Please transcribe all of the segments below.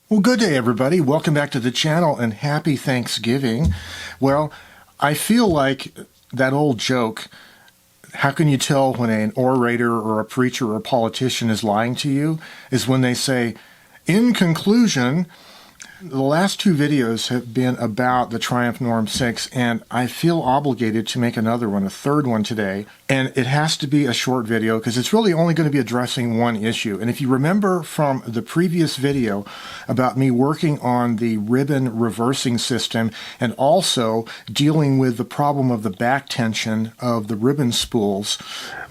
Well, good day, everybody. Welcome back to the channel and happy Thanksgiving. Well, I feel like that old joke, how can you tell when an orator or a preacher or a politician is lying to you, is when they say, in conclusion. The last two videos have been about the Triumph Norm 6, and I feel obligated to make another one, a third one today. And it has to be a short video because it's really only going to be addressing one issue. And if you remember from the previous video about me working on the ribbon reversing system and also dealing with the problem of the back tension of the ribbon spools,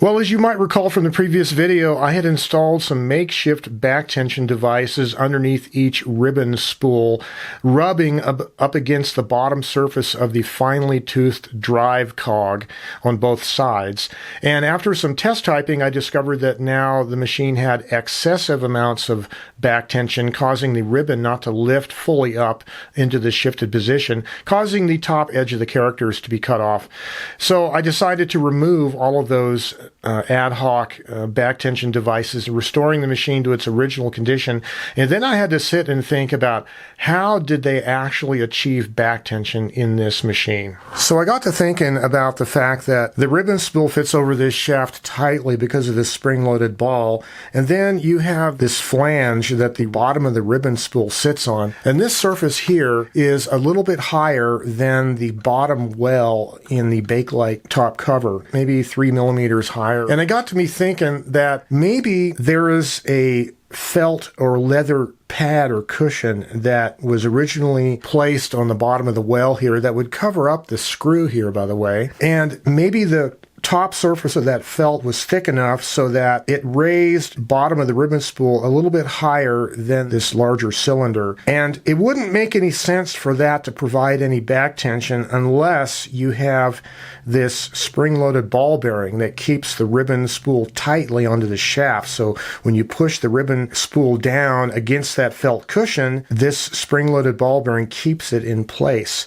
well, as you might recall from the previous video, I had installed some makeshift back tension devices underneath each ribbon spool, rubbing up against the bottom surface of the finely toothed drive cog on both sides. And after some test typing, I discovered that now the machine had excessive amounts of back tension, causing the ribbon not to lift fully up into the shifted position, causing the top edge of the characters to be cut off. So I decided to remove all of those ad hoc back tension devices, restoring the machine to its original condition. And then I had to sit and think about how did they actually achieve back tension in this machine. So I got to thinking about the fact that the ribbon spool fits over this shaft tightly because of this spring-loaded ball, and then you have this flange that the bottom of the ribbon spool sits on, and this surface here is a little bit higher than the bottom well in the Bakelite top cover, maybe 3 millimeters higher. And it got to me thinking that maybe there is a felt or leather pad or cushion that was originally placed on the bottom of the well here that would cover up the screw here, by the way, and maybe the top surface of that felt was thick enough so that it raised bottom of the ribbon spool a little bit higher than this larger cylinder. And it wouldn't make any sense for that to provide any back tension unless you have this spring-loaded ball bearing that keeps the ribbon spool tightly onto the shaft. So when you push the ribbon spool down against that felt cushion, this spring-loaded ball bearing keeps it in place.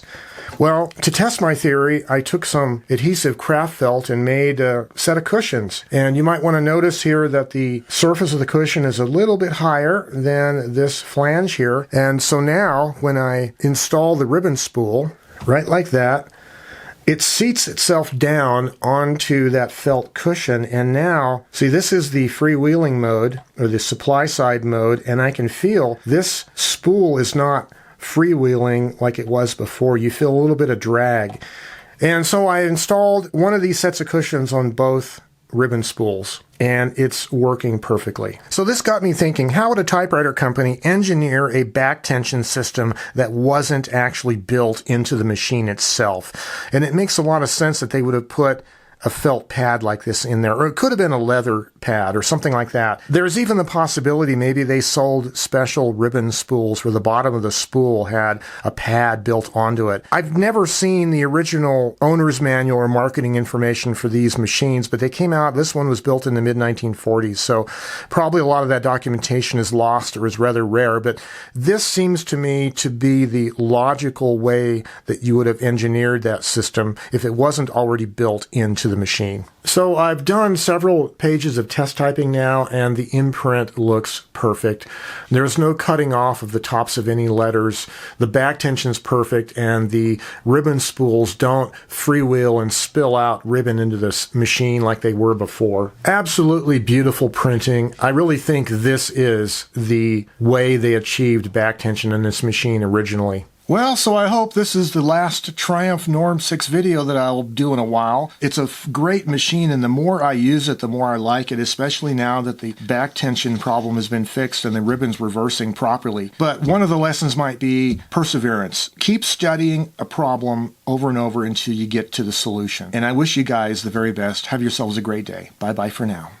Well, to test my theory, I took some adhesive craft felt and made a set of cushions. And you might want to notice here that the surface of the cushion is a little bit higher than this flange here. And so now, when I install the ribbon spool, right like that, it seats itself down onto that felt cushion, and now, see, this is the freewheeling mode, or the supply side mode, and I can feel this spool is not freewheeling like it was before. You feel a little bit of drag. And so I installed one of these sets of cushions on both ribbon spools, and it's working perfectly. So this got me thinking, how would a typewriter company engineer a back tension system that wasn't actually built into the machine itself? And it makes a lot of sense that they would have put a felt pad like this in there, or it could have been a leather pad or something like that. There's even the possibility maybe they sold special ribbon spools where the bottom of the spool had a pad built onto it. I've never seen the original owner's manual or marketing information for these machines, but they came out, this one was built in the mid-1940s, so probably a lot of that documentation is lost or is rather rare, but this seems to me to be the logical way that you would have engineered that system if it wasn't already built into the machine. So I've done several pages of test typing now, and the imprint looks perfect. There's no cutting off of the tops of any letters. The back tension's perfect, and the ribbon spools don't freewheel and spill out ribbon into this machine like they were before. Absolutely beautiful printing. I really think this is the way they achieved back tension in this machine originally. Well, so I hope this is the last Triumph Norm 6 video that I'll do in a while. It's a great machine, and the more I use it, the more I like it, especially now that the back tension problem has been fixed and the ribbon's reversing properly. But one of the lessons might be perseverance. Keep studying a problem over and over until you get to the solution. And I wish you guys the very best. Have yourselves a great day. Bye-bye for now.